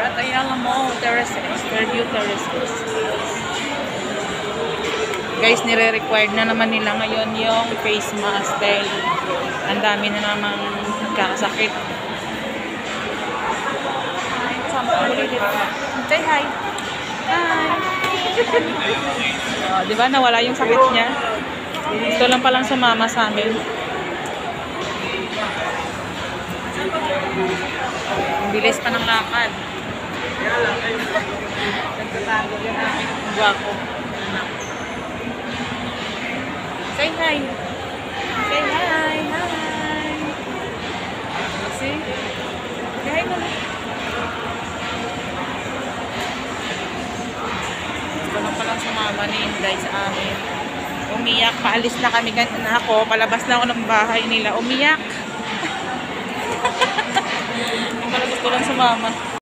at Ayala Mall Terraces, Fairview Terraces. Guys, nire-required na naman nila ngayon yung face mask dahil ang dami na namang nagkakasakit. Say hi. Hi. Oh, di ba nawala yung sakit niya? Ito lang palang sumama sa amin. Ang bilis pa ng lakad. Nagtatago yan namin ang gwako. Say hi. Say hi. Hi. See? Say hi naman. Ito lang palang sumama ni Inday sa amin. Umiyak. Paalis na kami kanina ako. Palabas na ako ng bahay nila. Umiyak. Yung pala gusto lang sumama.